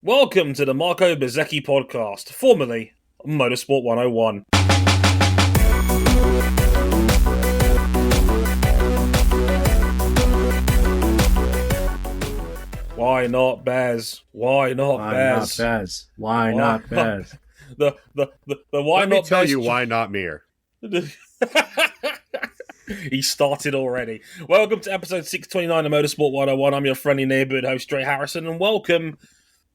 Welcome to the Marco Bezzecchi podcast, formerly Motorsport 101. Why not Bez? Why not Bez? Why not Bez? The why Let not me tell Bez? you why not Mir. He started already. Welcome to episode 629 of Motorsport 101. I'm your friendly neighborhood host, Dre Harrison, and welcome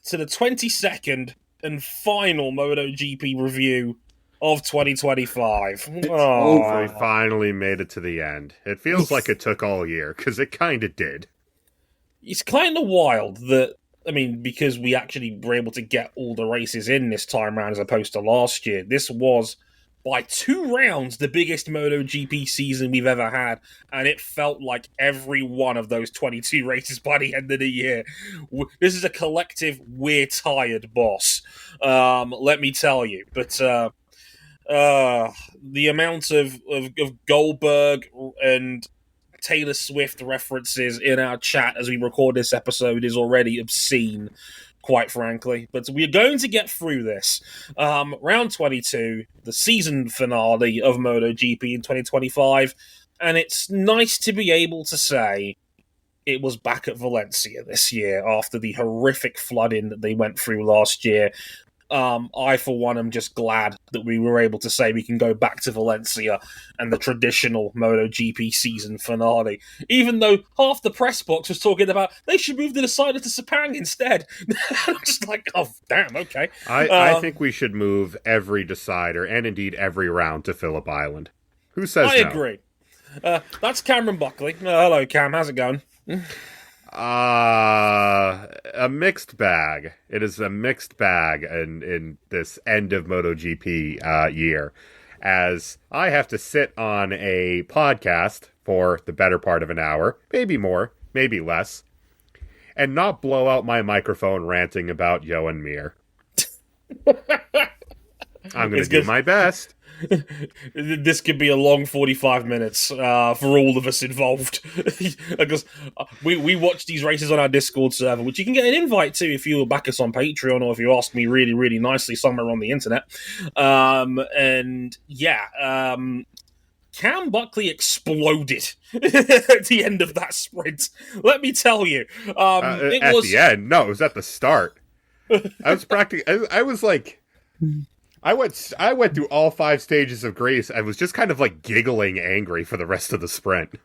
to the 22nd and final MotoGP review of 2025. We finally made it to the end. It feels like it took all year, because it kind of did. It's kind of wild that, because we actually were able to get all the races in this time round as opposed to last year. This was, by 2 rounds, the biggest MotoGP season we've ever had, and it felt like every one of those 22 races by the end of the year. This is a collective, we're tired, boss. Let me tell you. But the amount of Goldberg and Taylor Swift references in our chat as we record this episode is already obscene, quite frankly. But we're going to get through this. Round 22, the season finale of MotoGP in 2025, and it's nice to be able to say it was back at Valencia this year after the horrific flooding that they went through last year. I, for one, am just glad that we were able to say we can go back to Valencia and the traditional MotoGP season finale, even though half the press box was talking about they should move the decider to Sepang instead. I'm just like, oh, damn, okay. I think we should move every decider, and indeed every round, to Phillip Island. Who says I no? agree. That's Cameron Buckley. Hello, Cam. How's it going? A mixed bag. It is a mixed bag in this end of MotoGP year, as I have to sit on a podcast for the better part of an hour, maybe more, maybe less, and not blow out my microphone ranting about Joan Mir. I'm going to do my best. This could be a long 45 minutes for all of us involved. Because we watch these races on our Discord server, which you can get an invite to if you back us on Patreon or if you ask me really, really nicely somewhere on the internet. Cam Buckley exploded at the end of that sprint. Let me tell you. The end? No, it was at the start. I was like... I went through all 5 stages of grace and was just kind of like giggling angry for the rest of the sprint.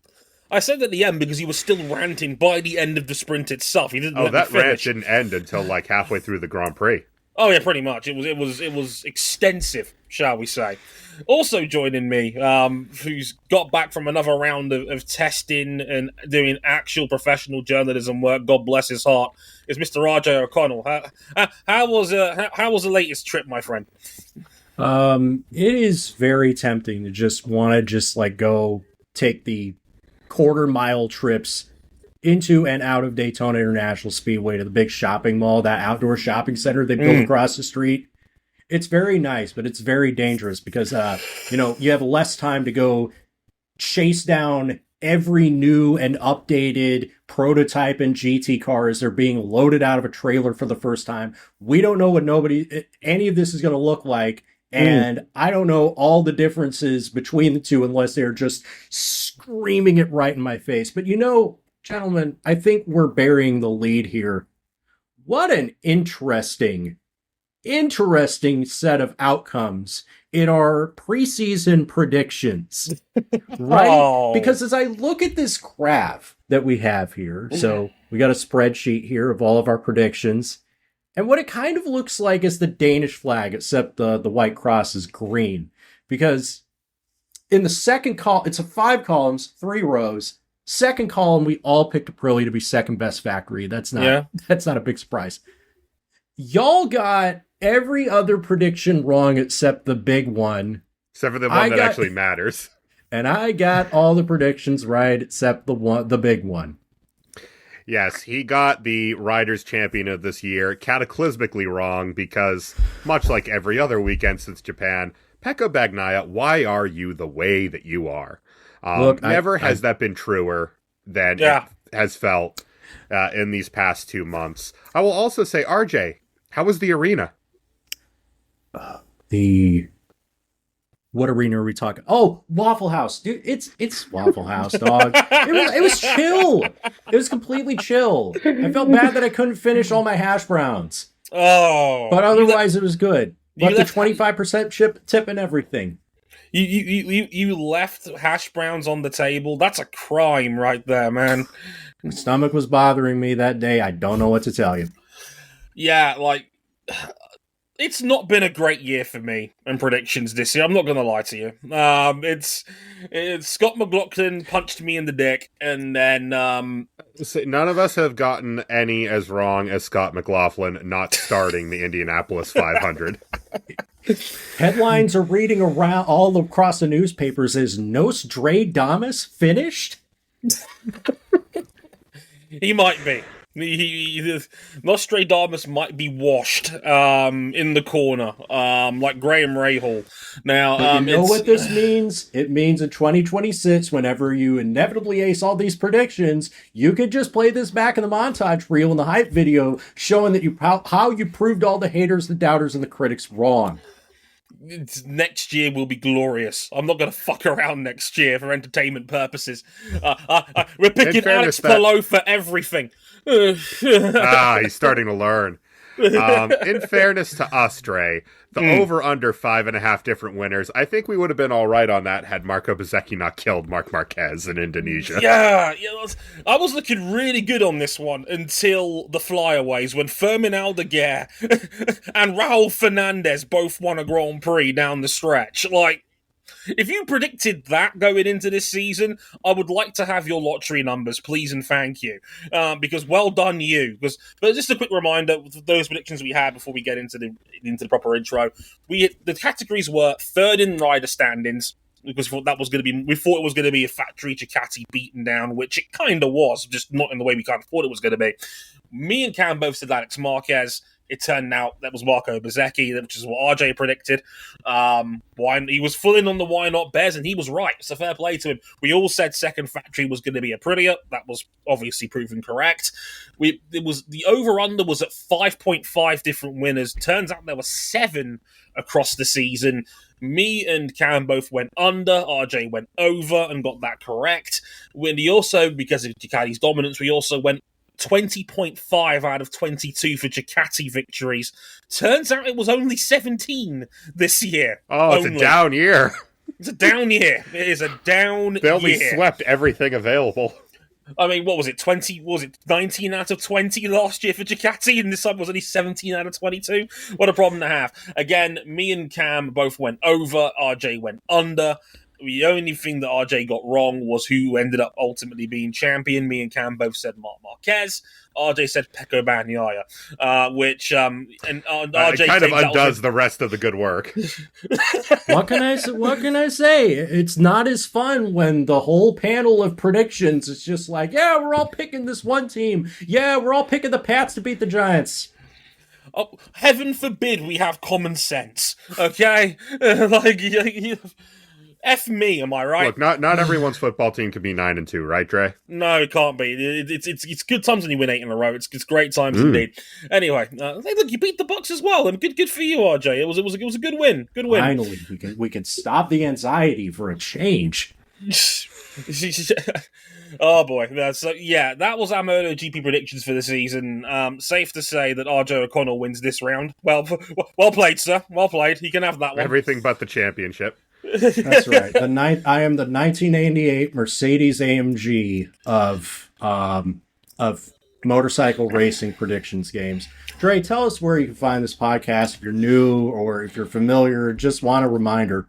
I said at the end because he was still ranting by the end of the sprint itself. He didn't. That rant didn't end until like halfway through the Grand Prix. Oh yeah, pretty much. It was extensive, shall we say. Also joining me, who's got back from another round of testing and doing actual professional journalism work. God bless his heart. Is Mr. RJ O'Connell. How was the latest trip, my friend? It is very tempting to just go take the quarter-mile trips into and out of Daytona International Speedway to the big shopping mall, that outdoor shopping center they built across the street. It's very nice, but it's very dangerous because, you have less time to go chase down every new and updated prototype and GT car as they're being loaded out of a trailer for the first time. We don't know what any of this is going to look like. And I don't know all the differences between the two unless they're just screaming it right in my face. But gentlemen, I think we're burying the lead here. What an interesting set of outcomes in our preseason predictions, right? Oh. Because as I look at this graph that we have here, so we got a spreadsheet here of all of our predictions, and what it kind of looks like is the Danish flag, except the white cross is green. Because in the second column, it's 5 columns, 3 rows. Second column, we all picked Aprilia to be second best factory. That's not a big surprise. Y'all got every other prediction wrong except the big one. Except for the one that actually matters. And I got all the predictions right except the big one. Yes, he got the Riders' Champion of this year cataclysmically wrong because, much like every other weekend since Japan, Pecco Bagnaia, why are you the way that you are? Look, never has that been truer than it has felt in these past 2 months. I will also say, RJ, How was the arena? What arena are we talking? Oh, Waffle House, dude. It's Waffle House, dog. It was chill. It was completely chill. I felt bad that I couldn't finish all my hash browns. Oh, but otherwise it was good. Left the 25% tip and everything. You left hash browns on the table. That's a crime right there, man. My stomach was bothering me that day. I don't know what to tell you. Yeah, like, it's not been a great year for me and predictions this year. I'm not going to lie to you. It's Scott McLaughlin punched me in the dick, and then none of us have gotten any as wrong as Scott McLaughlin not starting the Indianapolis 500. Headlines are reading around all across the newspapers as Nostradamus finished. He might be. Nostradamus might be washed in the corner, like Graham Rahal. Now, you know what this means? It means in 2026, whenever you inevitably ace all these predictions, you could just play this back in the montage reel in the hype video, showing that how you proved all the haters, the doubters, and the critics wrong. Next year will be glorious. I'm not going to fuck around next year for entertainment purposes. We're picking Alex Palou for everything. He's starting to learn. In fairness to us, Dre, the over-under 5.5 different winners, I think we would have been all right on that had Marco Bezzecchi not killed Marc Marquez in Indonesia. Yeah, I was looking really good on this one until the flyaways, when Fermin Aldeguer and Raul Fernandez both won a Grand Prix down the stretch. Like, if you predicted that going into this season, I would like to have your lottery numbers, please and thank you. Because well done you. But just a quick reminder, those predictions we had before we get into the proper intro, the categories were third in rider standings, because we thought it was going to be a factory Ducati beaten down, which it kind of was, just not in the way we kind of thought it was going to be. Me and Cam both said Alex Marquez. It turned out that was Marco Bezzecchi, which is what RJ predicted. He was full in on the why not Bez, and he was right. So fair play to him. We all said second factory was going to be Aprilia. That was obviously proven correct. The over-under was at 5.5 different winners. Turns out there were 7 across the season. Me and Cam both went under. RJ went over and got that correct. We also, because of Ducati's dominance, we also went 20.5 out of 22 for Ducati victories. Turns out it was only 17 this year. Oh, it's a down year. It's a down year. It is a down year. They only swept everything available. I mean, what was it? 19 out of 20 last year for Ducati, and this time was only 17 out of 22? What a problem to have. Again, me and Cam both went over. RJ went under. The only thing that RJ got wrong was who ended up ultimately being champion. Me and Cam both said Marc Marquez. RJ said Pecco Bagnaia, which RJ kind of undoes the rest of the good work. What can I say? It's not as fun when the whole panel of predictions is just like, yeah, we're all picking this one team. Yeah, we're all picking the Pats to beat the Giants. Oh, heaven forbid we have common sense. Okay, F me, am I right? Look, not everyone's football team can be 9-2, right, Dre? No, it can't be. It's good times when you win 8 in a row. It's great times indeed. Anyway, look, you beat the Bucks as well, and good for you, RJ. It was a good win. Good win. Finally, we can stop the anxiety for a change. Oh boy, that was our MotoGP predictions for the season. Safe to say that RJ O'Connell wins this round. Well played, sir. Well played. He can have that one. Everything but the championship. That's right. I am the 1988 Mercedes AMG of motorcycle racing predictions games. Dre, tell us where you can find this podcast if you're new or if you're familiar. Just want a reminder.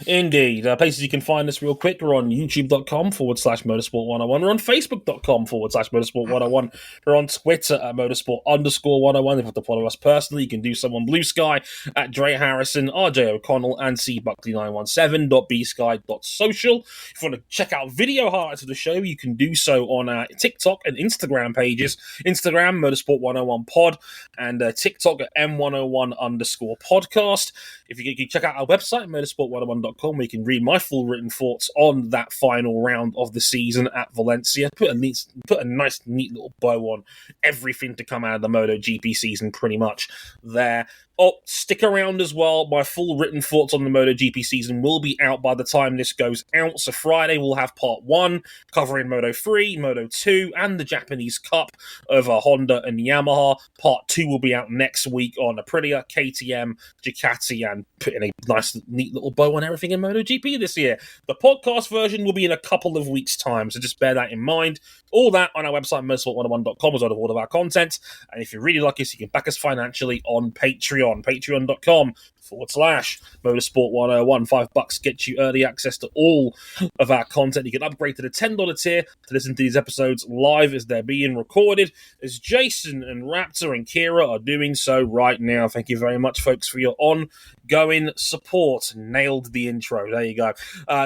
Indeed. Places you can find us real quick. We're on youtube.com/motorsport101. We're on facebook.com/motorsport101. We're on Twitter at motorsport_101. If you want to follow us personally, you can do so on Blue Sky at Dre Harrison, RJ O'Connell, and cbuckley917.bsky.social. If you want to check out video highlights of the show, you can do so on our TikTok and Instagram pages. Instagram, motorsport101pod, and TikTok at m101_podcast. If you can check out our website, motorsport101.com, patreon.com, where you can read my full written thoughts on that final round of the season at Valencia. Put a nice, neat little bow on everything to come out of the MotoGP season, pretty much there. Oh, stick around as well. My full written thoughts on the MotoGP season will be out by the time this goes out. So Friday we'll have part 1 covering Moto3, Moto2, and the Japanese Cup over Honda and Yamaha. Part 2 will be out next week on Aprilia, KTM, Ducati, and putting a nice, neat little bow on everything in MotoGP this year. The podcast version will be in a couple of weeks' time, so just bear that in mind. All that on our website, motorsport101.com, as well as all of our content. And if you really like us, you can back us financially on Patreon. Patreon.com/motorsport101. $5 gets you early access to all of our content. You can upgrade to the $10 tier to listen to these episodes live as they're being recorded, as Jason and Raptor and Kira are doing so right now. Thank you very much, folks, for your ongoing support. Nailed the intro. There you go.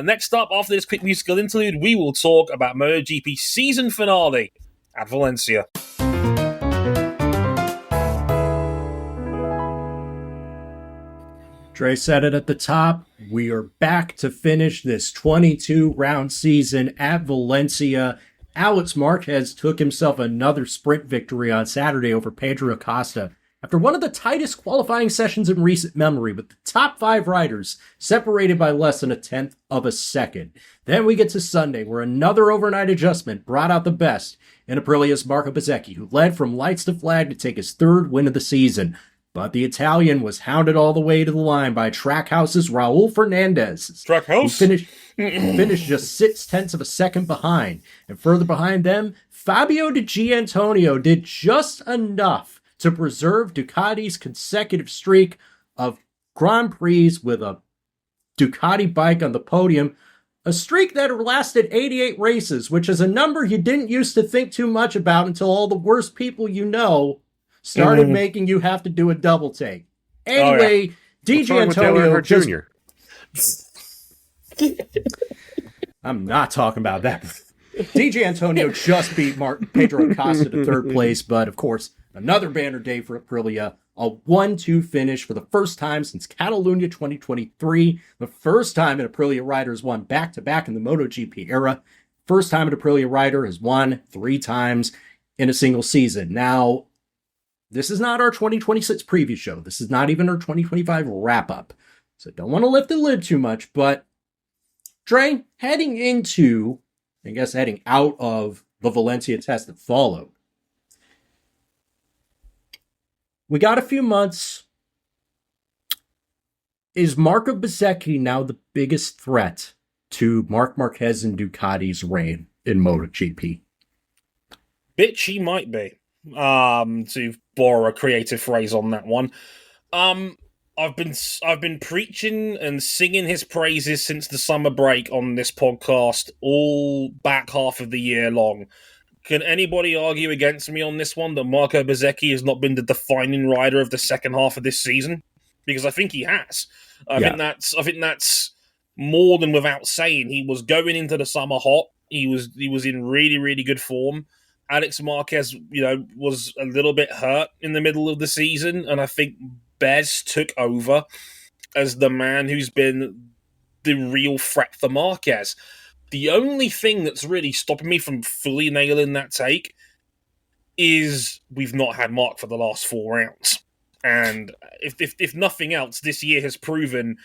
Next up, after this quick musical interlude, we will talk about MotoGP season finale at Valencia. Dre said it at the top. We are back to finish this 22-round season at Valencia. Alex Marquez took himself another sprint victory on Saturday over Pedro Acosta after one of the tightest qualifying sessions in recent memory, with the top 5 riders separated by less than 1/10 of a second. Then we get to Sunday, where another overnight adjustment brought out the best in Aprilia's Marco Bezzecchi, who led from lights to flag to take his 3rd win of the season. But the Italian was hounded all the way to the line by Trackhouse's Raul Fernandez. Trackhouse? Finished just 0.6 of a second behind. And further behind them, Fabio Di Giannantonio did just enough to preserve Ducati's consecutive streak of Grand Prix with a Ducati bike on the podium. A streak that lasted 88 races, which is a number you didn't used to think too much about until all the worst people you know started making you have to do a double take. Anyway, Di Giannantonio Jr. I'm not talking about that. Di Giannantonio just beat Pedro Acosta to 3rd place, but of course, another banner day for Aprilia. A 1-2 finish for the first time since Catalunya 2023. The first time an Aprilia rider has won back-to-back in the MotoGP era. First time an Aprilia rider has won 3 times in a single season. Now, this is not our 2026 preview show. This is not even our 2025 wrap-up. So don't want to lift the lid too much, but Dre, heading out of the Valencia test that followed, we got a few months. Is Marco Bezzecchi now the biggest threat to Marc Marquez and Ducati's reign in MotoGP? Bitch, he might be. To borrow a creative phrase on that one. I've been preaching and singing his praises since the summer break on this podcast, all back half of the year long. Can anybody argue against me on this one that Marco Bezzecchi has not been the defining rider of the second half of this season? Because I think he has. I think that's more than without saying. He was going into the summer hot. He was in really, really good form. Alex Marquez, was a little bit hurt in the middle of the season, and I think Bez took over as the man who's been the real threat for Marquez. The only thing that's really stopping me from fully nailing that take is we've not had Mark for the last 4 rounds. And if nothing else, this year has proven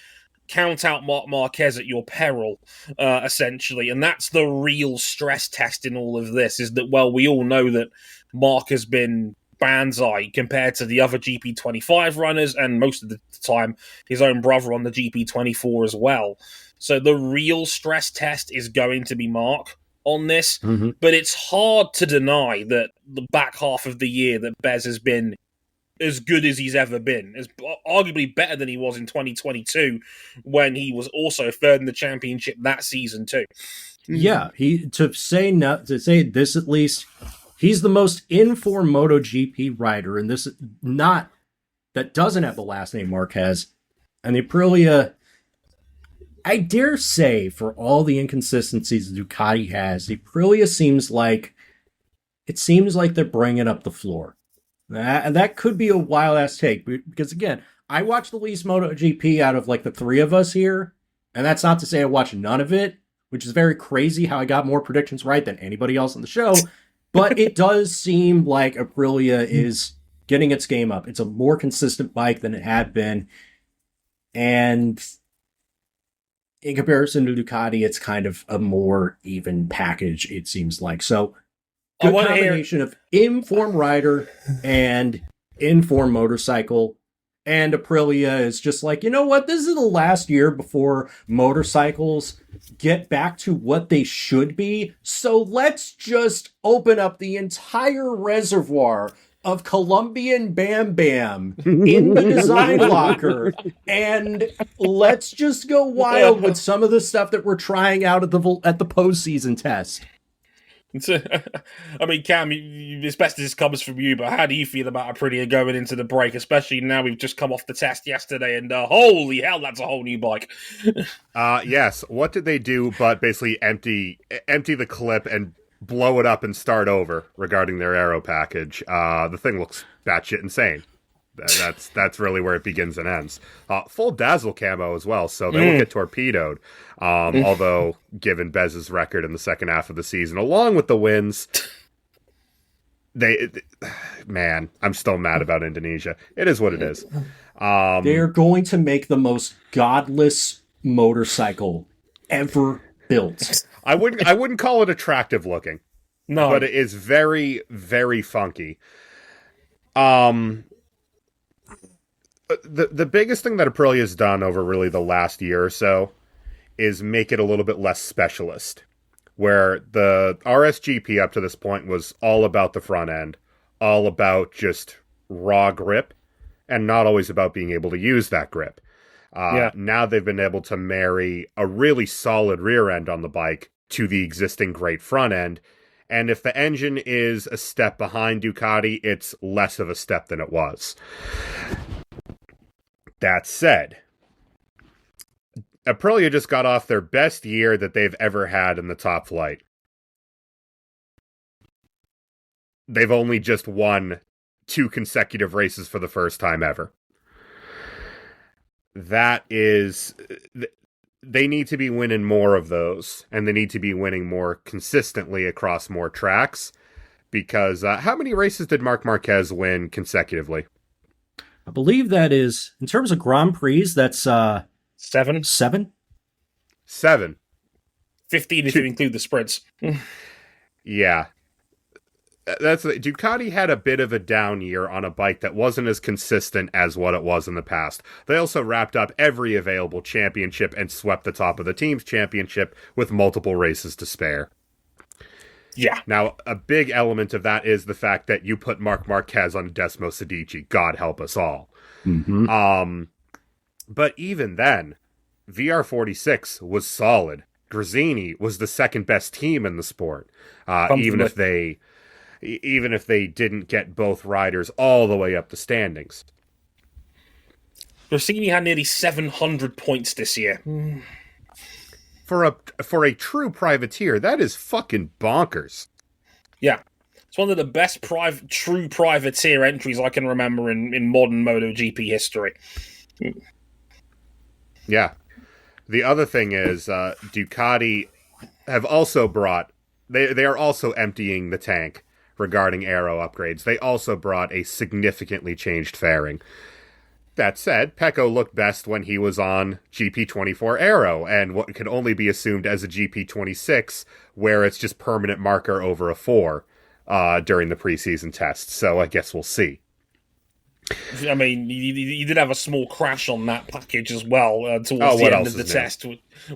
count out Marc Marquez at your peril, essentially. And that's the real stress test in all of this, is that, well, we all know that Mark has been banzai compared to the other GP25 runners, and most of the time his own brother on the GP24 as well. So the real stress test is going to be Mark on this, but it's hard to deny that the back half of the year that Bez has been as good as he's ever been, is arguably better than he was in 2022 when he was also 3rd in the championship that season too. Yeah, to say this at least, he's the most in-form MotoGP rider, and this not that doesn't have the last name Marquez. And the Aprilia, I dare say, for all the inconsistencies Ducati has, the Aprilia seems like they're bringing up the floor. That could be a wild-ass take, because, again, I watch the least MotoGP out of, the 3 of us here, And that's not to say I watched none of it, which is very crazy how I got more predictions right than anybody else on the show. But it does seem like Aprilia is getting its game up. It's a more consistent bike than it had been. And in comparison to Ducati, it's kind of a more even package, it seems like. So, good combination of in-form rider and in-form motorcycle. And Aprilia is just like, you know what? This is the last year before motorcycles get back to what they should be. So let's just open up the entire reservoir of Colombian Bam Bam in the design locker. And let's just go wild with some of the stuff that we're trying out at the postseason test. I mean, Cam, as best as this comes from you, but how do you feel about Aprilia going into the break, especially now we've just come off the test yesterday, and holy hell, that's a whole new bike. Yes. What did they do but basically empty the clip and blow it up and start over regarding their aero package? The thing looks batshit insane. That's really where it begins and ends. Full dazzle camo as well, so they won't get torpedoed. Although, given Bez's record in the second half of the season, along with the wins, man, I'm still mad about Indonesia. It is what it is. They're going to make the most godless motorcycle ever built. I wouldn't call it attractive looking. No, but it is very, very funky. The biggest thing that Aprilia has done over really the last year or so is make it a little bit less specialist, where the RSGP up to this point was all about the front end, all about just raw grip, and not always about being able to use that grip. Now they've been able to marry a really solid rear end on the bike to the existing great front end, and if the engine is a step behind Ducati, it's less of a step than it was. That said, Aprilia just got off their best year that they've ever had in the top flight. They've only just won 2 consecutive races for the first time ever. That is... They need to be winning more of those, and they need to be winning more consistently across more tracks, because how many races did Marc Marquez win consecutively? I believe that is, in terms of Grand Prix, that's 7. 7? 7. 15 if you include the sprints. Yeah. Ducati had a bit of a down year on a bike that wasn't as consistent as what it was in the past. They also wrapped up every available championship and swept the top of the team's championship with multiple races to spare. Yeah. Now, a big element of that is the fact that you put Marc Marquez on Desmo Sedici. God help us all. Mm-hmm. But even then, VR46 was solid. Gresini was the second best team in the sport. Even if they didn't get both riders all the way up the standings. Gresini had nearly 700 points this year. For a true privateer, that is fucking bonkers. Yeah. It's one of the best true privateer entries I can remember in modern MotoGP history. Yeah. The other thing is, Ducati have also brought... They are also emptying the tank regarding aero upgrades. They also brought a significantly changed fairing. That said, Pecco looked best when he was on GP24 Aero, and what could only be assumed as a GP26, where it's just permanent marker over a 4 during the preseason test. So I guess we'll see. I mean, you did have a small crash on that package as well towards the end of the test,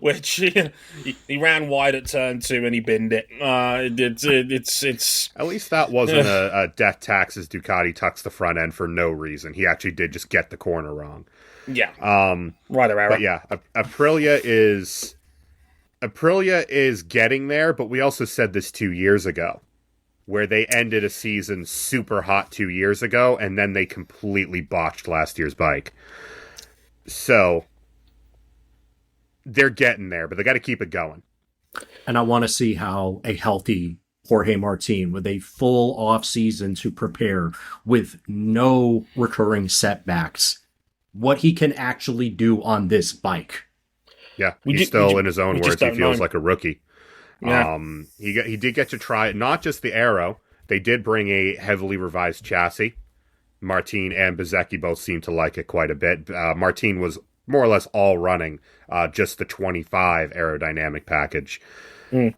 which he ran wide at turn 2 and he binned it. It's at least that wasn't a death tax as Ducati tucks the front end for no reason. He actually did just get the corner wrong. Yeah. Right. But yeah, Aprilia is getting there, but we also said this 2 years ago, where they ended a season super hot 2 years ago, and then they completely botched last year's bike. So, they're getting there, but they got to keep it going. And I want to see how a healthy Jorge Martin, with a full off-season to prepare, with no recurring setbacks, what he can actually do on this bike. Yeah, he's still, in his own words, he feels like a rookie. Yeah. He did get to try not just the aero. They did bring a heavily revised chassis. Martin and Bezzecchi both seemed to like it quite a bit. Martin was more or less all running just the 25 aerodynamic package. We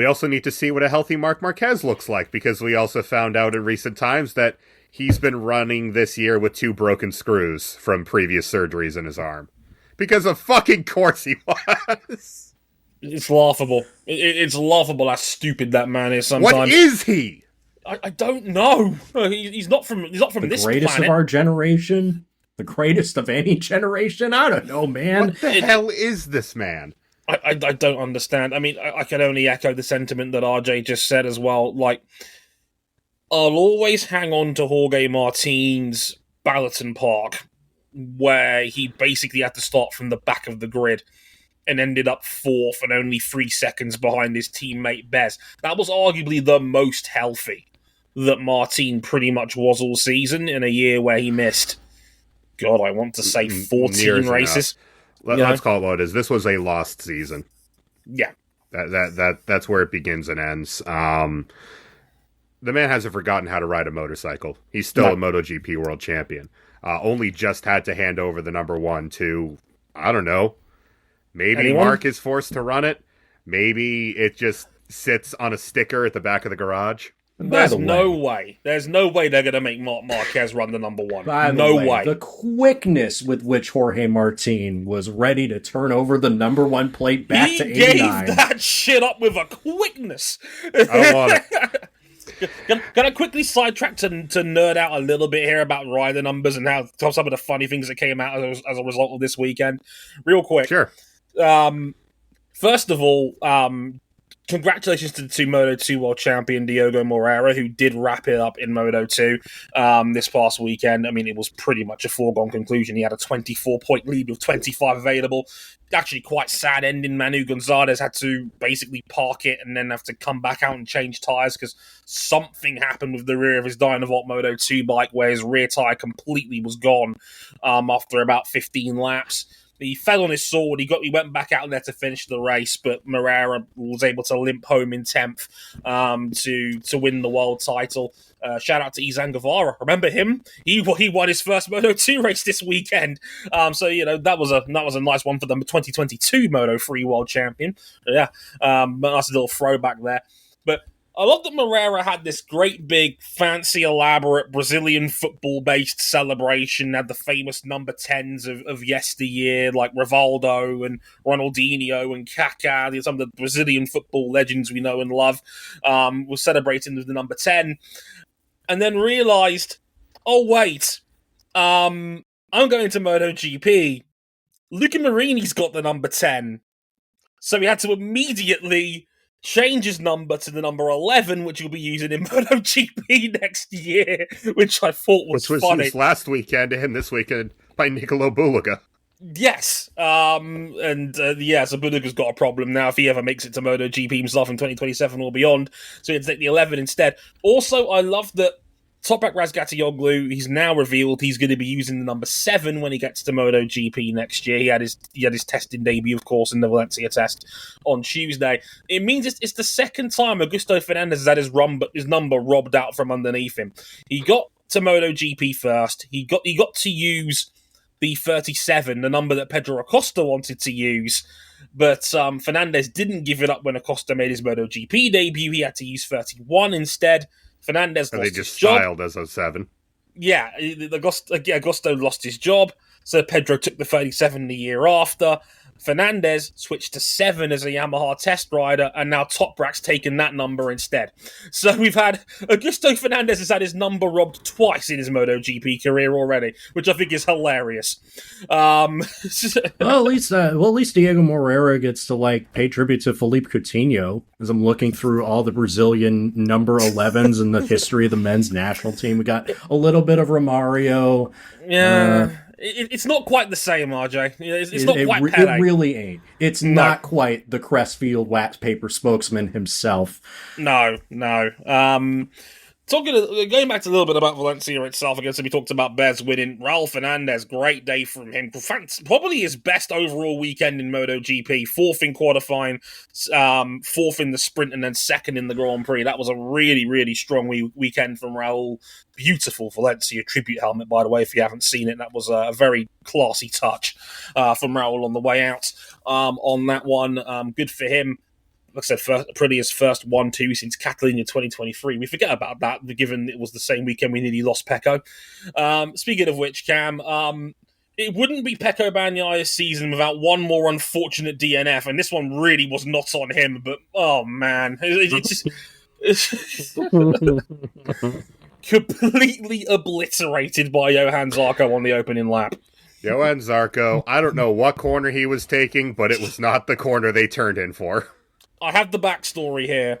also need to see what a healthy Marc Marquez looks like, because we also found out in recent times that he's been running this year with 2 broken screws from previous surgeries in his arm. Because of fucking course he was. It's laughable. It's laughable how stupid that man is sometimes. What is he? I don't know. He's not from this planet. The greatest of our generation? The greatest of any generation? I don't know, man. What the hell is this man? I don't understand. I mean, I can only echo the sentiment that RJ just said as well. Like, I'll always hang on to Jorge Martin's Balloton Park, where he basically had to start from the back of the grid and ended up 4th and only 3 seconds behind his teammate Bez. That was arguably the most healthy that Martin pretty much was all season in a year where he missed, God, I want to say 14 races. Let's call it what it is. This was a lost season. Yeah. That's where it begins and ends. The man hasn't forgotten how to ride a motorcycle. He's still a MotoGP world champion. Only just had to hand over the number 1 to, I don't know, maybe Mark is forced to run it. Maybe it just sits on a sticker at the back of the garage. There's no way they're going to make Marc Marquez run the number 1. No way. The quickness with which Jorge Martin was ready to turn over the number 1 plate back to 89. He gave that shit up with a quickness. I want it. Gonna quickly sidetrack to nerd out a little bit here about rider numbers and how some of the funny things that came out as a result of this weekend. Real quick. Sure. First of all, congratulations to the Moto2 World Champion Diogo Moreira, who did wrap it up in Moto2 this past weekend. I mean, it was pretty much a foregone conclusion. He had a 24-point lead with 25 available. Actually, quite sad ending. Manu Gonzalez had to basically park it and then have to come back out and change tyres because something happened with the rear of his Dynavolt Moto2 bike where his rear tyre completely was gone after about 15 laps. He fell on his sword. He went back out there to finish the race, but Moreira was able to limp home in 10th to win the world title. Shout out to Izan Guevara. Remember him? He won his first Moto2 race this weekend. So that was a nice one for the 2022 Moto3 world champion. Yeah, nice little throwback there. But I love that Moreira had this great big, fancy, elaborate Brazilian football-based celebration, had the famous number 10s of yesteryear, like Rivaldo and Ronaldinho and Kaká, some of the Brazilian football legends we know and love, was celebrating with the number 10, and then realised, oh wait, I'm going to MotoGP. Luca Marini's got the number 10. So he had to immediately change his number to the number 11, which he'll be using in MotoGP next year, which I thought was funny. Which was used last weekend and this weekend by Nicolo Bulega. Yes. So Bulega's got a problem now if he ever makes it to MotoGP himself in 2027 or beyond. So he had to take the 11 instead. Also, I love that Toprak Razgatlioglu, he's now revealed he's going to be using the number 7 when he gets to MotoGP next year. He had his testing debut, of course, in the Valencia test on Tuesday. It means it's the second time Augusto Fernandez has had his number robbed out from underneath him. He got to MotoGP first. He got to use the 37, the number that Pedro Acosta wanted to use. But Fernandez didn't give it up when Acosta made his MotoGP debut. He had to use 31 instead. Fernandez lost his job. They just styled as a 7. Yeah, Agosto lost his job, so Pedro took the 37 the year after. Fernandez switched to 7 as a Yamaha test rider, and now Toprak's taken that number instead. So we've had Augusto Fernandez has had his number robbed twice in his MotoGP career already, which I think is hilarious. Well, at least Diego Moreira gets to pay tribute to Felipe Coutinho. As I'm looking through all the Brazilian number 11s in the history of the men's national team, we got a little bit of Romario. Yeah. It's not quite the same, RJ. It's not quite Pele. It really ain't. It's not quite the Crestfield wax paper spokesman himself. No. Going back to a little bit about Valencia itself, I guess we talked about Bez winning. Raul Fernandez, great day from him. Probably his best overall weekend in MotoGP. Fourth in qualifying, fourth in the sprint, and then second in the Grand Prix. That was a really, really strong weekend from Raul. Beautiful Valencia tribute helmet, by the way, if you haven't seen it. That was a very classy touch from Raul on the way out on that one. Good for him. Like I said, Aprilia's first 1-2 since Catalunya 2023. We forget about that, given it was the same weekend we nearly lost Pecco. Speaking of which, Cam, it wouldn't be Pecco Bagnaia's season without one more unfortunate DNF, and this one really was not on him, but, oh man. It's completely obliterated by Johann Zarco on the opening lap. Johann Zarco, I don't know what corner he was taking, but it was not the corner they turned in for. I have the backstory here.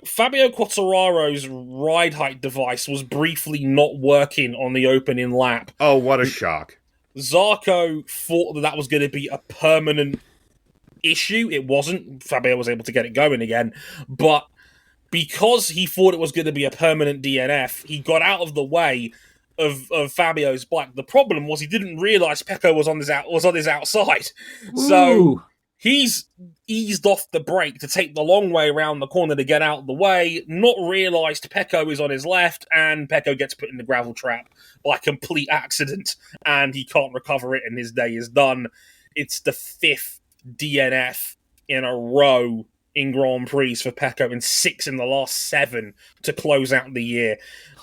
Fabio Quartararo's ride height device was briefly not working on the opening lap. Oh, what a shock. Zarco thought that was going to be a permanent issue. It wasn't. Fabio was able to get it going again. But because he thought it was going to be a permanent DNF, he got out of the way of Fabio's bike. The problem was he didn't realise Pecco was on his outside. Ooh. So he's eased off the brake to take the long way around the corner to get out of the way, not realised Pecco is on his left, and Pecco gets put in the gravel trap by complete accident, and he can't recover it, and his day is done. It's the 5th DNF in a row in Grand Prix for Pecco, and 6 in the last 7 to close out the year.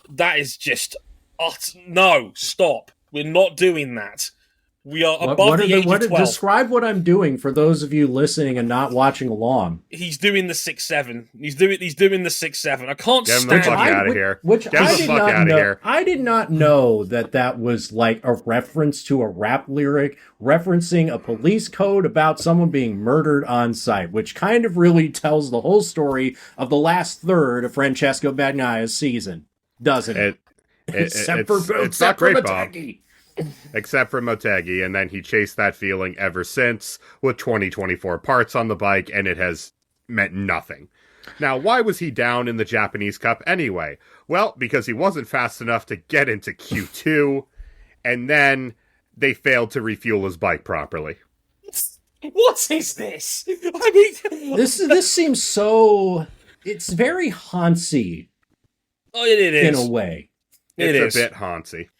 That is just... no, stop. We're not doing that. We are above the age of 12. Describe what I'm doing for those of you listening and not watching along. He's doing the 6-7. He's doing the 6-7. I can't Get him stand the fuck out of here. Which Get the fuck out of here. I did not know that was like a reference to a rap lyric referencing a police code about someone being murdered on site, which kind of really tells the whole story of the last third of Francesco Bagnaia's season, doesn't it? Except for Motegi. Except for Motegi, and then he chased that feeling ever since with 2024 parts on the bike, and it has meant nothing. Now, why was he down in the Japanese Cup anyway? Well, because he wasn't fast enough to get into Q2, and then they failed to refuel his bike properly. What is this? I mean, this seems so... It's very Hansy. Oh, it is. In a way. It's a bit Hansy.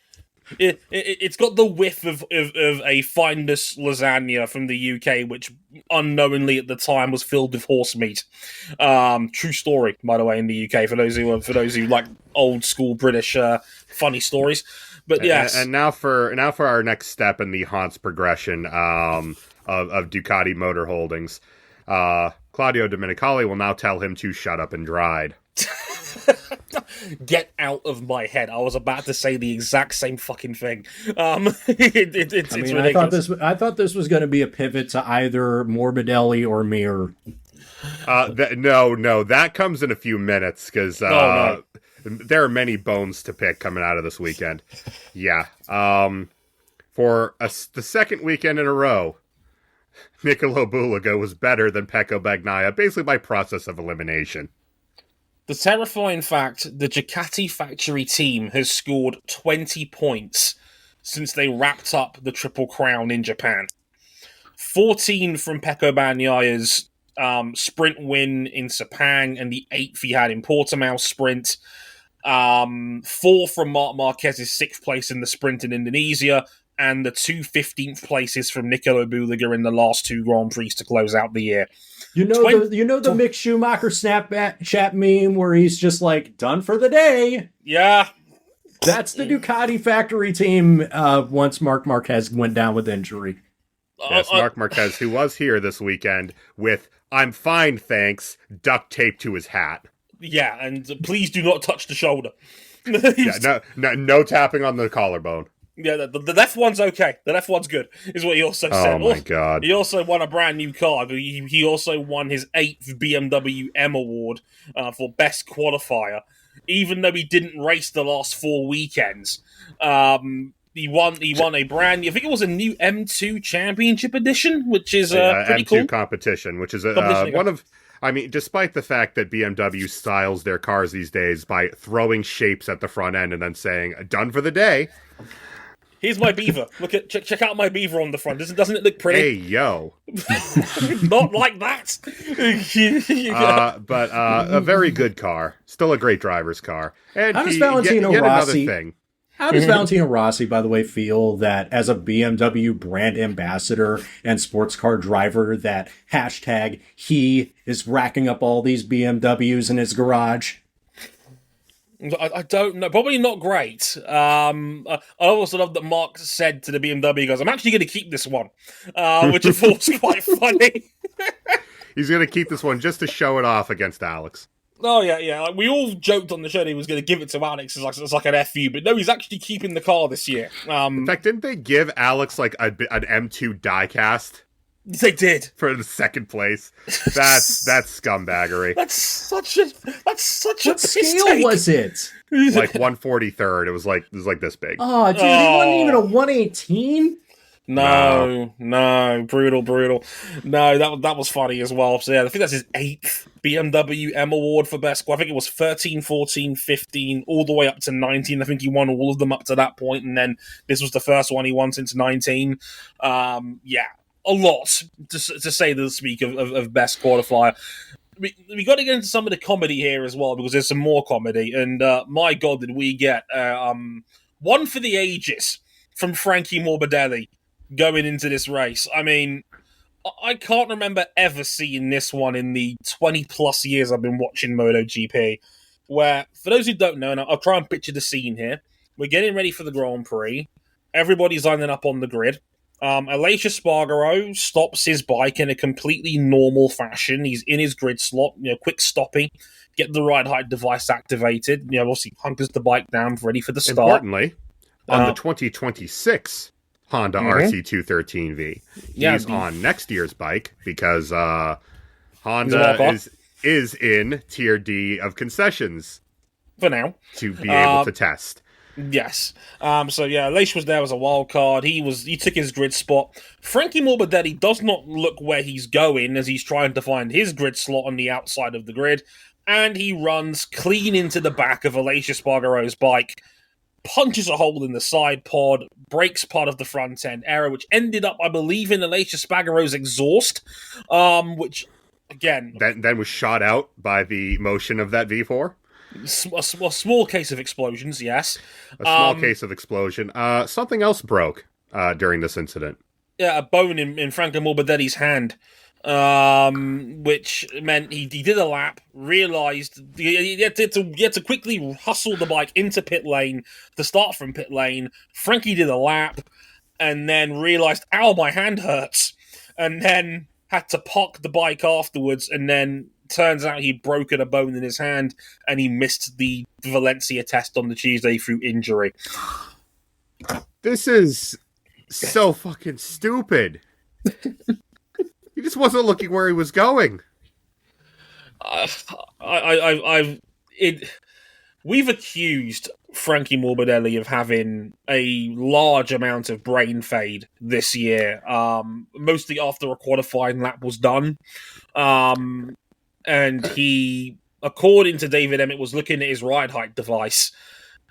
It's got the whiff of a Findus lasagna from the UK, which unknowingly at the time was filled with horse meat. True story, by the way, in the UK for those who like old school British funny stories. But yes, and now for our next step in the Hans progression of Ducati Motor Holdings, Claudio Domenicali will now tell him to shut up and ride. Get out of my head. I was about to say the exact same fucking thing. It's ridiculous. I thought this was going to be a pivot to either Morbidelli or Mir. No, that comes in a few minutes, because there are many bones to pick coming out of this weekend. Yeah. For the second weekend in a row, Nicolo Bulaga was better than Pecco Bagnaia, basically by process of elimination. The terrifying fact, the Ducati factory team has scored 20 points since they wrapped up the Triple Crown in Japan. 14 from Pecco Bagnaia's sprint win in Sepang, and the 8th he had in Portimao sprint. 4 from Marc Marquez's 6th place in the sprint in Indonesia, and the 2 15th places from Nicolo Bulaga in the last 2 Grand Prix to close out the year. The Mick Schumacher Snapchat meme where he's just like, done for the day. Yeah. That's the Ducati factory team once Marc Marquez went down with injury. Yes, Marc Marquez, who was here this weekend with, I'm fine, thanks, duct tape to his hat. Yeah, and please do not touch the shoulder. No tapping on the collarbone. Yeah, the left one's okay. The left one's good, is what he also said. Oh, my God. He also won a brand new car. He also won his 8th BMW M Award for Best Qualifier, even though he didn't race the last 4 weekends. He won a brand new, I think it was a new M2 Championship Edition, which is pretty M2 cool. competition, which is I mean, despite the fact that BMW styles their cars these days by throwing shapes at the front end and then saying, done for the day. Here's my beaver. Check out my beaver on the front. Doesn't it look Hey, pretty? yo. Not like that. But a very good car. Still a great driver's car. And How does Valentino yet Rossi... another thing. How does Valentino Rossi, by the way, feel that as a BMW brand ambassador and sports car driver that hashtag he is racking up all these BMWs in his garage? I don't know. Probably not great. I also love that Mark said to the BMW, he goes, I'm actually going to keep this one, which I thought was quite funny. He's going to keep this one just to show it off against Alex. Oh, yeah. Like, we all joked on the show that he was going to give it to Alex as like an FU, but no, he's actually keeping the car this year. In fact, didn't they give Alex like an M2 diecast? They did. For the second place. That's scumbaggery. That's such a What mistake. scale was it? Like 143rd. It was like this big. Oh, dude, it wasn't even a 118? No, brutal. No, that was funny as well. So yeah, I think that's his 8th BMW M Award for Best Squad. I think it was 13, 14, 15, all the way up to 19. I think he won all of them up to that point, and then this was the first one he won since 19. Yeah, a lot, to say the speak of Best Qualifier. We got to get into some of the comedy here as well, because there's some more comedy, and my God, did we get one for the ages from Frankie Morbidelli going into this race. I mean, I can't remember ever seeing this one in the 20-plus years I've been watching MotoGP, where, for those who don't know, and I'll try and picture the scene here, we're getting ready for the Grand Prix, everybody's lining up on the grid, Aleix Espargaro stops his bike in a completely normal fashion. He's in his grid slot, quick stopping, get the ride height device activated, obviously hunkers the bike down, ready for the start. Importantly, on the 2026 Honda RC213V. He's on next year's bike because Honda is in Tier D of concessions. For now. To be able to test. Yes. So yeah, Aleix was there as a wild card. He took his grid spot. Frankie Morbidelli does not look where he's going as he's trying to find his grid slot on the outside of the grid, and he runs clean into the back of Aleix Espargaro's bike, punches a hole in the side pod, breaks part of the front end error, which ended up, I believe, in Aleix Espargaro's exhaust, which, again... Then was shot out by the motion of that V4? A small case of explosions, yes. A small case of explosion. Something else broke during this incident. Yeah, a bone in Franco Morbidelli's hand, which meant he did a lap, realised he had to quickly hustle the bike into pit lane to start from pit lane. Frankie did a lap, and then realised, ow, my hand hurts, and then had to park the bike afterwards, and then turns out he'd broken a bone in his hand, and he missed the Valencia test on the Tuesday through injury. This is so fucking stupid. He just wasn't looking where he was going. We've accused Frankie Morbidelli of having a large amount of brain fade this year, mostly after a qualifying lap was done. And he, according to David Emmett, was looking at his ride height device.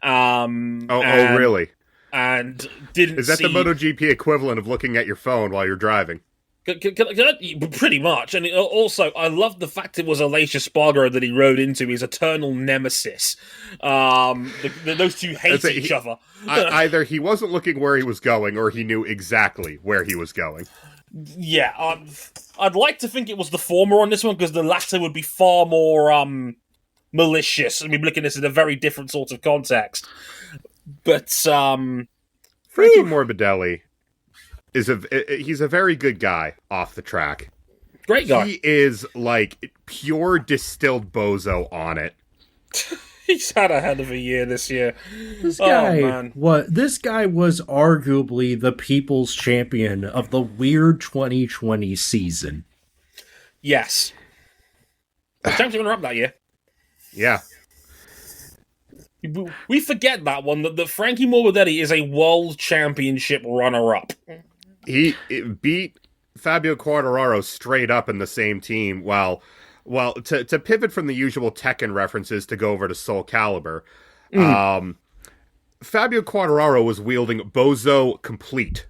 Really? And didn't. Is that the MotoGP equivalent of looking at your phone while you're driving? Pretty much. And also, I love the fact it was Aleix Espargaro that he rode into his eternal nemesis. Those two hate each other. Either he wasn't looking where he was going, or he knew exactly where he was going. Yeah, I'd like to think it was the former on this one, because the latter would be far more malicious. I mean, looking at this in a very different sort of context. But Frankie Morbidelli he's a very good guy off the track. Great guy. He is like pure distilled bozo on it. He's had a hell of a year this year. This guy was arguably the people's champion of the weird 2020 season. Yes. The championship runner-up that year. Yeah. We forget that one, that Frankie Morbidelli is a world championship runner-up. He beat Fabio Quartararo straight up in the same team, while Well, to pivot from the usual Tekken references to go over to Soul Calibur, Fabio Quartararo was wielding Bozo Complete.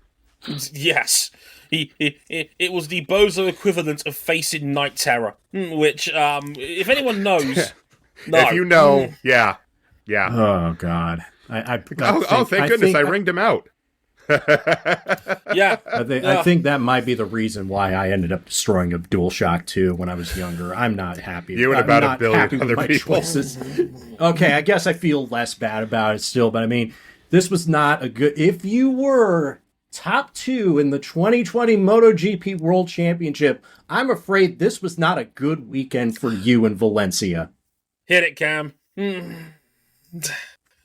Yes. It was the Bozo equivalent of facing Night Terror, which, if anyone knows... No. If you know, yeah. Oh, God. Thank goodness, I ringed him out. Yeah. I think that might be the reason why I ended up destroying a DualShock 2 when I was younger. I'm not happy. You and about a billion other people. Okay, I guess I feel less bad about it still, but I mean, this was not a good... If you were top 2 in the 2020 MotoGP World Championship, I'm afraid this was not a good weekend for you in Valencia. Hit it, Cam.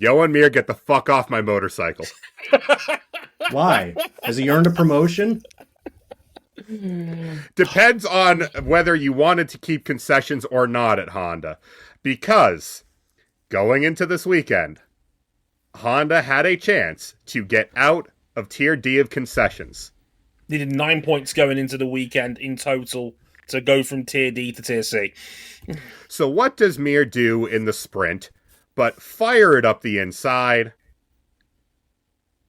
Joan Mir, get the fuck off my motorcycle. Why? Has he earned a promotion? Depends on whether you wanted to keep concessions or not at Honda. Because going into this weekend, Honda had a chance to get out of Tier D of concessions. Needed 9 points going into the weekend in total to go from Tier D to Tier C. So what does Mir do in the sprint but fire it up the inside,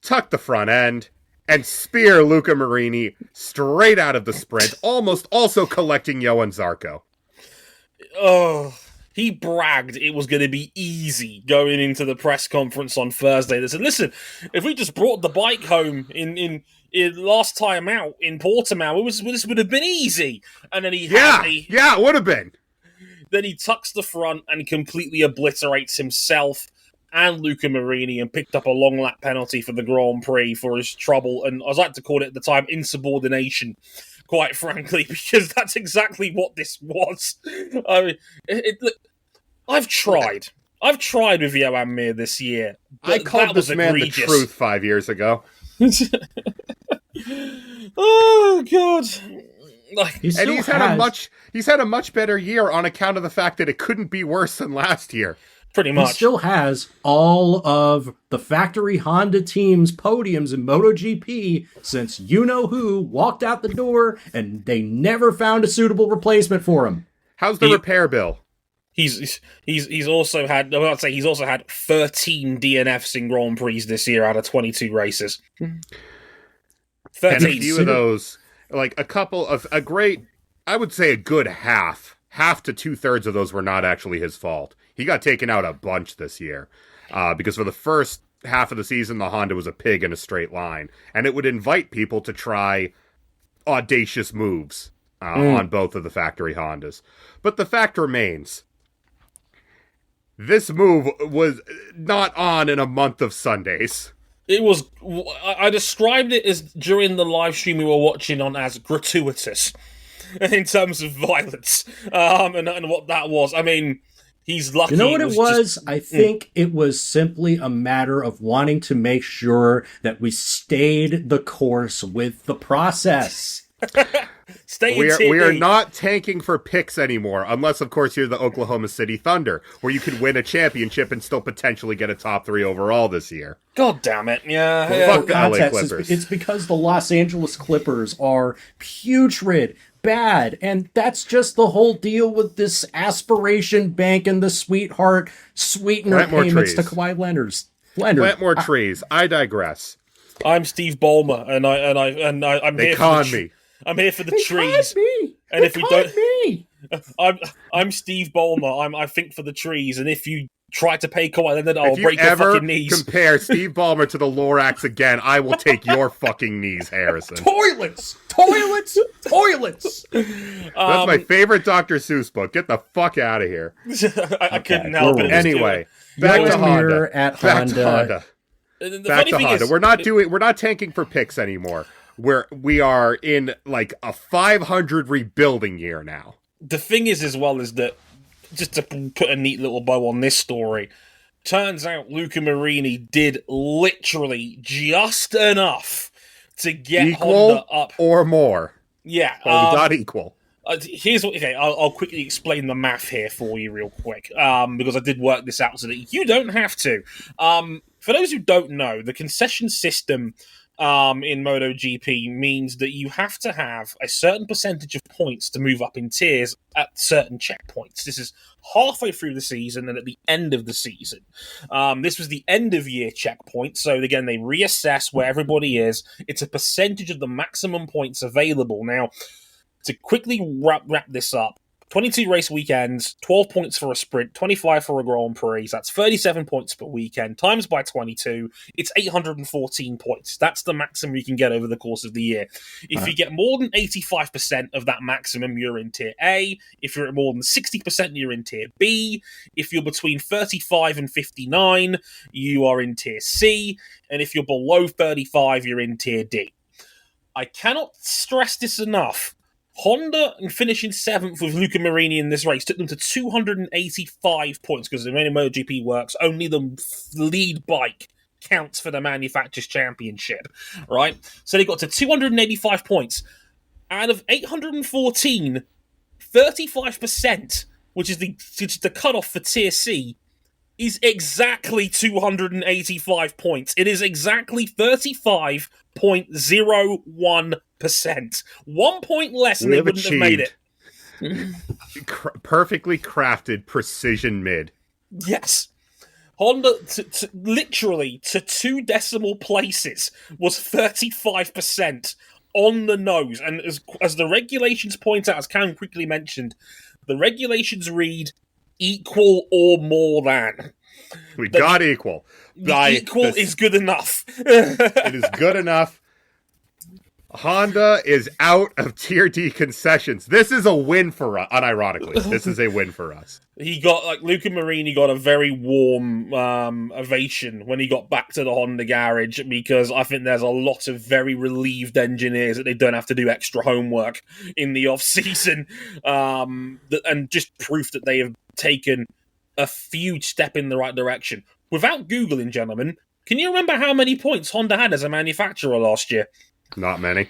tuck the front end, and spear Luca Marini straight out of the sprint, almost also collecting Johann Zarco? Oh, he bragged it was going to be easy going into the press conference on Thursday. They said, listen, if we just brought the bike home in last time out in Portimao, this would have been easy. And then it would have been. Then he tucks the front and completely obliterates himself and Luca Marini and picked up a long lap penalty for the Grand Prix for his trouble. And I was like to call it at the time insubordination, quite frankly, because that's exactly what this was. I mean, I've tried. I've tried with Joan Mir this year. I called this man the truth 5 years ago. Oh, God. He's had a much better year on account of the fact that it couldn't be worse than last year. Pretty much. He still has all of the factory Honda team's podiums in MotoGP since you-know-who walked out the door and they never found a suitable replacement for him. How's the repair bill? He's also had 13 DNFs in Grand Prix this year out of 22 races. 13. And a few of those, like I would say a good half to 2/3 of those were not actually his fault. He got taken out a bunch this year because for the first half of the season, the Honda was a pig in a straight line, and it would invite people to try audacious moves on both of the factory Hondas. But the fact remains, this move was not on in a month of Sundays. It was. I described it as during the live stream we were watching on as gratuitous in terms of violence and what that was. I mean, he's lucky. You know what it was? I think it was simply a matter of wanting to make sure that we stayed the course with the process. We are not tanking for picks anymore, unless, of course, you're the Oklahoma City Thunder, where you could win a championship and still potentially get a top 3 overall this year. God damn it. Yeah. Fuck the LA Clippers. It's because the Los Angeles Clippers are putrid, bad, and that's just the whole deal with this aspiration bank and the sweetheart sweetener payments to Kawhi Leonard. Plant more trees. I digress. I'm Steve Ballmer, and I'm they here con for me. I'm here for the They trees. Me. And they if we don't, me. I'm Steve Ballmer. I think for the trees, and if you try to pay Kawhi Leonard, I'll break your fucking knees. If you ever compare Steve Ballmer to the Lorax again, I will take your fucking knees, Harrison. Toilets. That's my favorite Dr. Seuss book. Get the fuck out of here. I couldn't help it. Anyway, back to Honda. Back to Honda. Back to Honda. We're not tanking for picks anymore. We are in like a 500 rebuilding year now. The thing is, as well, is that just to put a neat little bow on this story, turns out Luca Marini did literally just enough to get Honda up or more. Yeah, not equal. I'll quickly explain the math here for you real quick, because I did work this out so that you don't have to. For those who don't know, the concession system in MotoGP means that you have to have a certain percentage of points to move up in tiers at certain checkpoints. This is halfway through the season and at the end of the season. This was the end of year checkpoint, so again, they reassess where everybody is. It's a percentage of the maximum points available. Now, to quickly wrap this up, 22 race weekends, 12 points for a sprint, 25 for a Grand Prix. That's 37 points per weekend, times by 22. It's 814 points. That's the maximum you can get over the course of the year. If you get more than 85% of that maximum, you're in Tier A. If you're at more than 60%, you're in Tier B. If you're between 35 and 59, you are in Tier C. And if you're below 35, you're in Tier D. I cannot stress this enough. Honda, finishing 7th with Luca Marini in this race, took them to 285 points, because the way MotoGP works, only the lead bike counts for the Manufacturers' Championship, right? So they got to 285 points. Out of 814, 35%, which is the cutoff for Tier C, is exactly 285 points. It is exactly 35.01%. 1 point less and they wouldn't have made it. Perfectly crafted precision mid. Yes. Honda, literally to 2 decimal places, was 35% on the nose. And as the regulations point out, as Cam quickly mentioned, the regulations read equal or more than. We got equal. Equal is good enough. It is good enough. Honda is out of Tier D concessions. This is a win for us. Unironically, this is a win for us. He got, Luca Marini got a very warm ovation when he got back to the Honda garage, because I think there's a lot of very relieved engineers that they don't have to do extra homework in the off-season, and just proof that they have taken a huge step in the right direction. Without Googling, gentlemen, can you remember how many points Honda had as a manufacturer last year? Not many.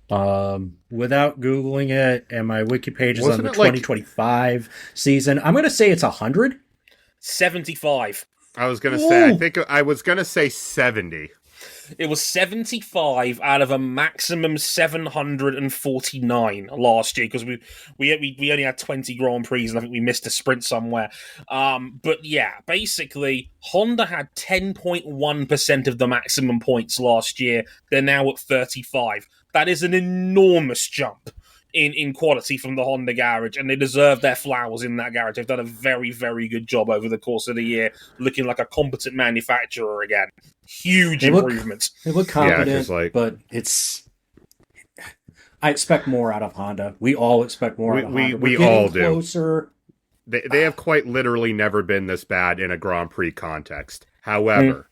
Without Googling it, and my wiki page is on the 2025 season, I'm going to say it's 100? 75. I was going to say, I was going to say 70. It was 75 out of a maximum 749 last year, because we only had 20 Grand Prix, and I think we missed a sprint somewhere. But yeah, basically, Honda had 10.1% of the maximum points last year. They're now at 35. That is an enormous jump in quality from the Honda garage, and they deserve their flowers in that garage. They've done a very, very good job over the course of the year, looking like a competent manufacturer again. Huge improvements. They look competent, but it's... I expect more out of Honda. We all expect more out of Honda. We all do. Closer. They have quite literally never been this bad in a Grand Prix context. However,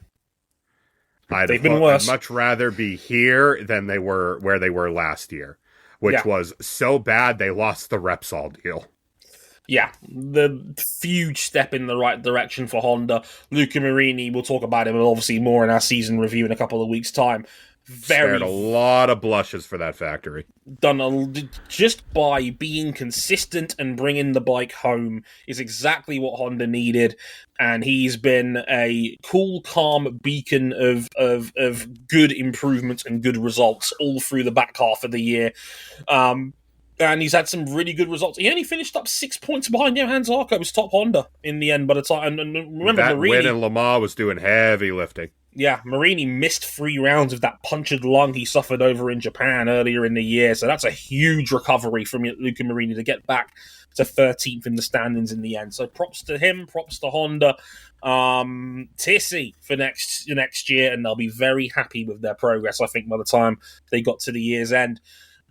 I'd much rather be here than they were where they were last year, which was so bad they lost the Repsol deal. Yeah, the huge step in the right direction for Honda. Luca Marini, we'll talk about him obviously more in our season review in a couple of weeks' time. Spared a lot of blushes for that factory. Just by being consistent and bringing the bike home is exactly what Honda needed, and he's been a cool, calm beacon of good improvements and good results all through the back half of the year. And he's had some really good results. He only finished up 6 points behind Johann Zarco, was top Honda in the end by the time. And remember, that Marini, win in Le Mans was doing heavy lifting. Yeah, Marini missed 3 rounds of that punctured lung he suffered over in Japan earlier in the year. So that's a huge recovery from Luca Marini to get back to 13th in the standings in the end. So props to him, props to Honda. Tier C for next year, and they'll be very happy with their progress, I think, by the time they got to the year's end.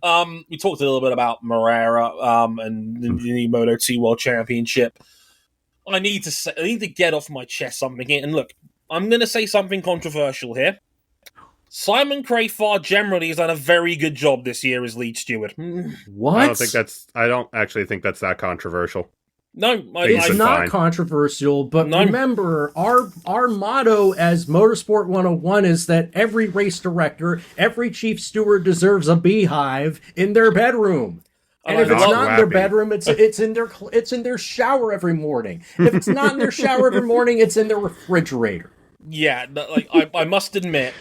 We talked a little bit about Moreira and the new Moto2 World Championship. I need to get off my chest something here. And look, I'm going to say something controversial here. Simon Crafar generally has done a very good job this year as lead steward. What? I don't actually think that's that controversial. No, it's not controversial, but remember, our motto as Motorsport 101 is that every race director, every chief steward deserves a beehive in their bedroom. And if it's not in their bedroom, it's in their shower every morning. If it's not in their shower every morning, it's in their refrigerator. Yeah, I must admit,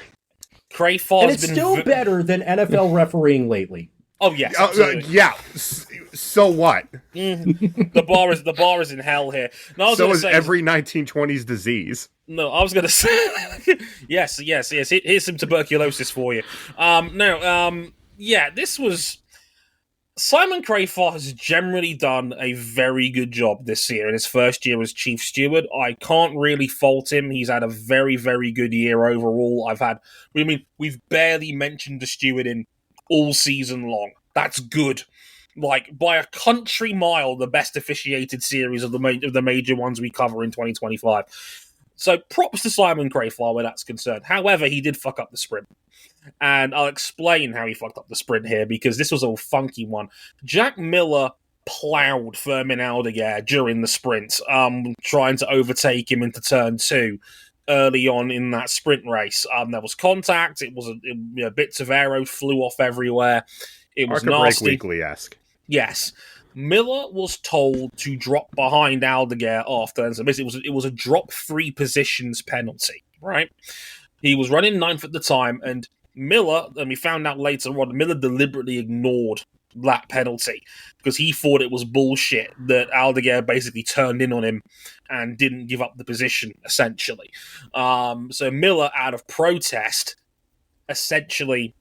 Crayfar's and it's still better than NFL refereeing lately. Oh yes, yeah. So what? The bar is in hell here. No, so is every 1920s disease. No, I was going to say yes. Here's some tuberculosis for you. This was Simon Crayfar has generally done a very good job this year in his first year as chief steward. I can't really fault him. He's had a very, very good year overall. We've barely mentioned the steward in all season long. That's good. Like, by a country mile, the best officiated series of the major ones we cover in 2025. So props to Simon Crayfar where that's concerned. However, he did fuck up the sprint. And I'll explain how he fucked up the sprint here, because this was a funky one. Jack Miller plowed Fermin Aldeguer during the sprint, trying to overtake him into turn 2 early on in that sprint race. There was contact. Bits of aero flew off everywhere. It was nasty. Break Weekly-esque. Yes. Miller was told to drop behind Aldeguer after, and so basically it was a drop 3 positions penalty, right? He was running 9th at the time, and Miller, and we found out later on, Miller deliberately ignored that penalty because he thought it was bullshit that Aldeguer basically turned in on him and didn't give up the position, essentially. So Miller, out of protest, essentially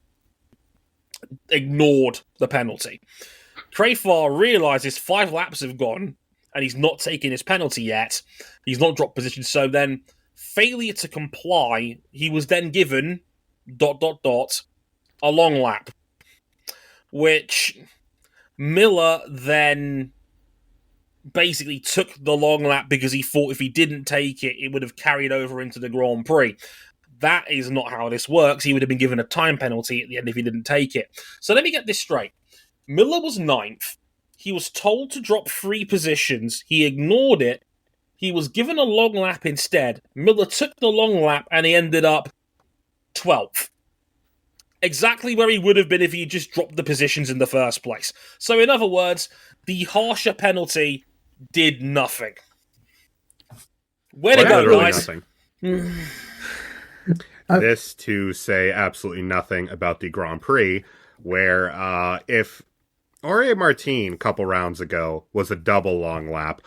ignored the penalty. Crayfar realizes 5 laps have gone and he's not taken his penalty yet. He's not dropped position, so then failure to comply, he was then given ... a long lap, which Miller then basically took the long lap because he thought if he didn't take it, it would have carried over into the Grand Prix. That is not how this works. He would have been given a time penalty at the end if he didn't take it. So let me get this straight. Miller was 9th. He was told to drop 3 positions. He ignored it. He was given a long lap instead. Miller took the long lap and he ended up 12th. Exactly where he would have been if he just dropped the positions in the first place. So in other words, the harsher penalty did nothing. Way to go, guys. Nothing. This to say absolutely nothing about the Grand Prix, where if Jorge Martin a couple rounds ago was a double long lap,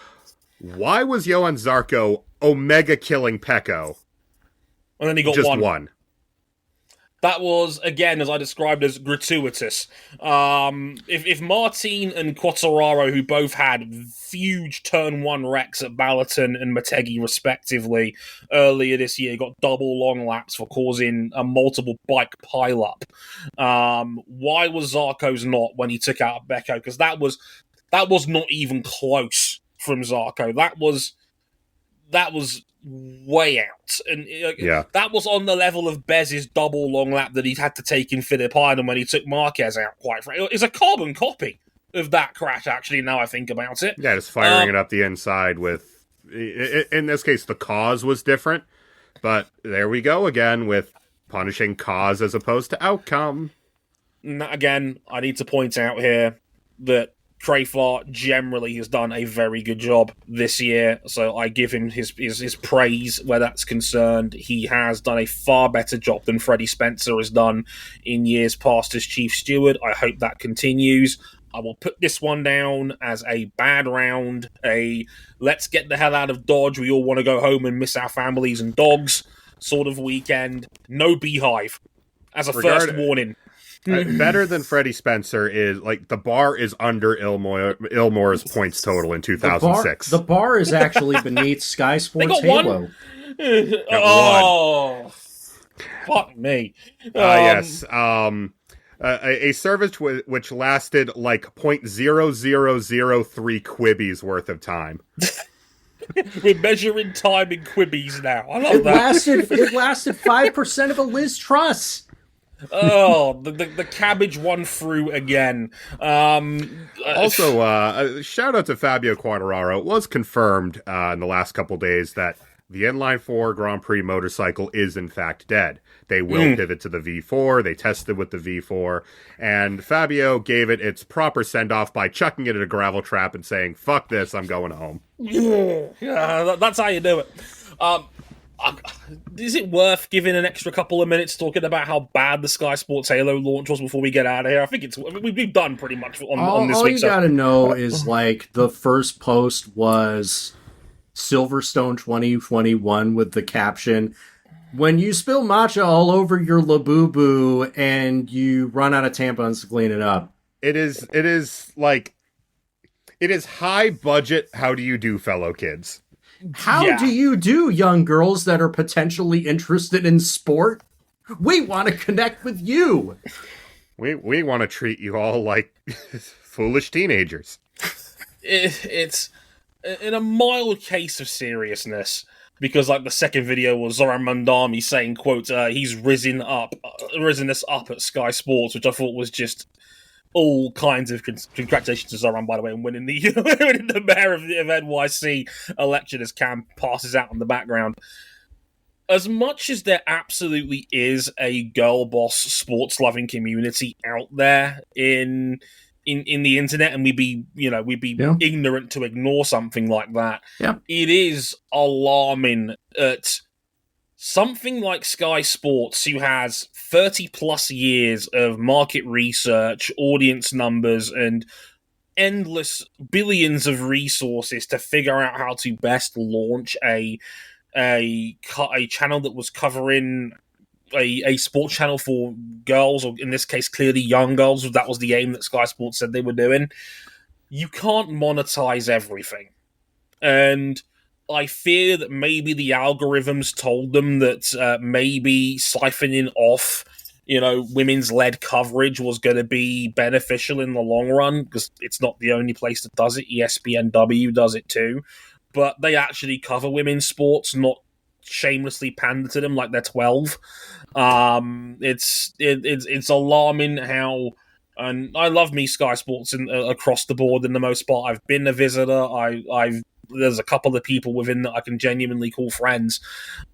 why was Johann Zarco omega killing Pecco? And then he got just one. That was, again, as I described, as gratuitous. If Martin and Quartararo, who both had huge Turn 1 wrecks at Ballaton and Motegi, respectively, earlier this year, got double long laps for causing a multiple bike pileup, why was Zarco's not when he took out Pecco? Because that was not even close from Zarco. That was way out, and that was on the level of Bez's double long lap that he'd had to take in Phillip Island when he took Marquez out. Quite frankly, it's a carbon copy of that crash. Actually, now I think about it, just firing it up the inside with. In this case, the cause was different, but there we go again with punishing cause as opposed to outcome. Again, I need to point out here that Crayfar generally has done a very good job this year, so I give him his praise where that's concerned. He has done a far better job than Freddie Spencer has done in years past as chief steward. I hope that continues. I will put this one down as a bad round, a let's get the hell out of Dodge, we all want to go home and miss our families and dogs sort of weekend. No beehive as a first warning. Better than Freddie Spencer is, like, the bar is under Ilmore's points total in 2006. The bar is actually beneath Sky Sports Halo. Oh, fuck me. Yes. A service which lasted like 0.0003 Quibbies worth of time. We're measuring time in Quibbies now. I love that. It lasted 5% of a Liz Truss. Oh, the cabbage won through again. Also, shout out to Fabio Quartararo. It was confirmed in the last couple days that the Inline 4 Grand Prix motorcycle is in fact dead. They will pivot to the V4. They tested with the V4. And Fabio gave it its proper send-off by chucking it at a gravel trap and saying, fuck this, I'm going home. Yeah, that's how you do it. Is it worth giving an extra couple of minutes talking about how bad the Sky Sports Halo launch was before we get out of here? I think we've done pretty much on this all week. All you gotta know is, like, the first post was Silverstone 2021 with the caption, "When you spill matcha all over your Labubu and you run out of tampons to clean it up." It is high budget. How do you do, fellow kids? How do you do, young girls that are potentially interested in sport? We want to connect with you. We want to treat you all like foolish teenagers. It's in a mild case of seriousness, because like the second video was Zoran Mandami saying, quote, he's risen us up at Sky Sports, which I thought was just all kinds of congratulations to Zoran, by the way, and winning the mayor of NYC election as Cam passes out in the background. As much as there absolutely is a girl boss sports loving community out there in the internet, and we'd be ignorant to ignore something like that. Yeah. It is alarming at something like Sky Sports, who has 30 plus years of market research, audience numbers, and endless billions of resources to figure out how to best launch a channel that was covering a sports channel for girls, or in this case, clearly young girls. That was the aim that Sky Sports said they were doing. You can't monetize everything. And I fear that maybe the algorithms told them that maybe siphoning off, women's led coverage was going to be beneficial in the long run, because it's not the only place that does it. ESPNW does it too, but they actually cover women's sports, not shamelessly pander to them like they're 12. It's alarming how. And I love me Sky Sports across the board. In the most part, I've been a visitor. There's a couple of people within that I can genuinely call friends.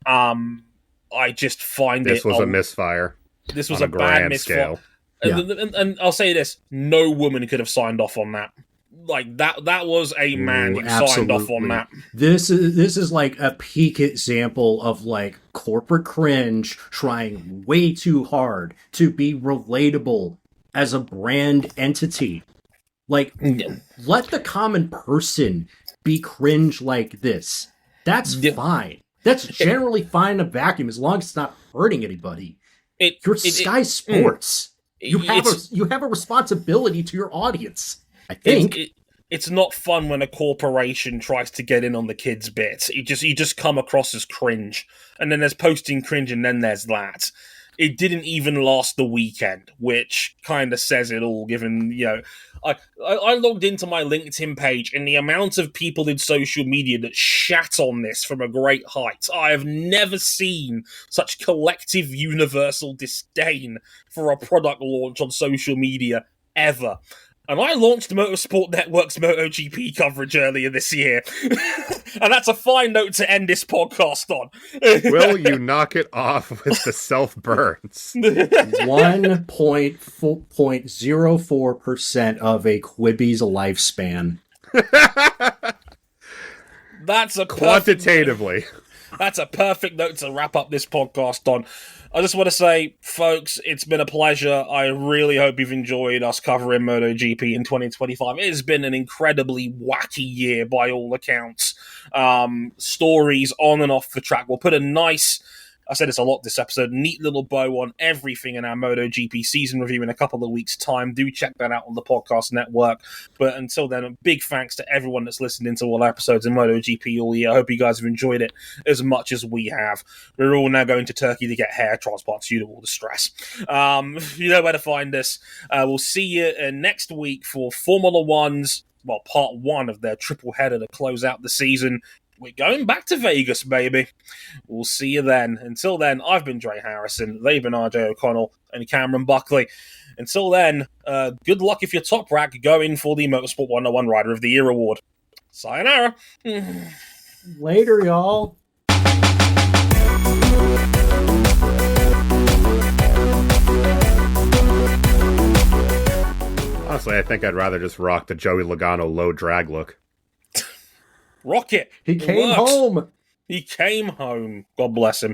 I just find this was a misfire. This was a bad misfire. Yeah. And I'll say this: no woman could have signed off on that. Like that was a man who signed off on that. This is like a peak example of like corporate cringe trying way too hard to be relatable as a brand entity. Like, let the common person be cringe like this. That's fine. That's generally fine in a vacuum, as long as it's not hurting anybody. You're Sky Sports. You have a responsibility to your audience, I think. It's not fun when a corporation tries to get in on the kids' bit. You just come across as cringe. And then there's posting cringe, and then there's that. It didn't even last the weekend, which kind of says it all, given, I logged into my LinkedIn page, and the amount of people in social media that shat on this from a great height. I have never seen such collective universal disdain for a product launch on social media ever. And I launched Motorsport Network's MotoGP coverage earlier this year. And that's a fine note to end this podcast on. Will you knock it off with the self-burns? 1.04% of a Quibi's lifespan. That's a quantitatively. That's a perfect note to wrap up this podcast on. I just want to say, folks, it's been a pleasure. I really hope you've enjoyed us covering MotoGP in 2025. It has been an incredibly wacky year by all accounts. Stories on and off the track. We'll put a nice, I said this a lot this episode, neat little bow on everything in our MotoGP season review in a couple of weeks' time. Do check that out on the podcast network. But until then, a big thanks to everyone that's listened into all our episodes in MotoGP all year. I hope you guys have enjoyed it as much as we have. We're all now going to Turkey to get hair transplants due to all the stress. You know where to find us. We'll see you next week for Formula One's, part one of their triple header to close out the season. We're going back to Vegas, baby. We'll see you then. Until then, I've been Dre Harrison, they've been RJ O'Connell and Cameron Buckley. Until then, good luck if you're top rack going for the Motorsport 101 Rider of the Year award. Sayonara. Later, y'all. Honestly, I think I'd rather just rock the Joey Logano low drag look. Rock it. He came home. He came home. God bless him.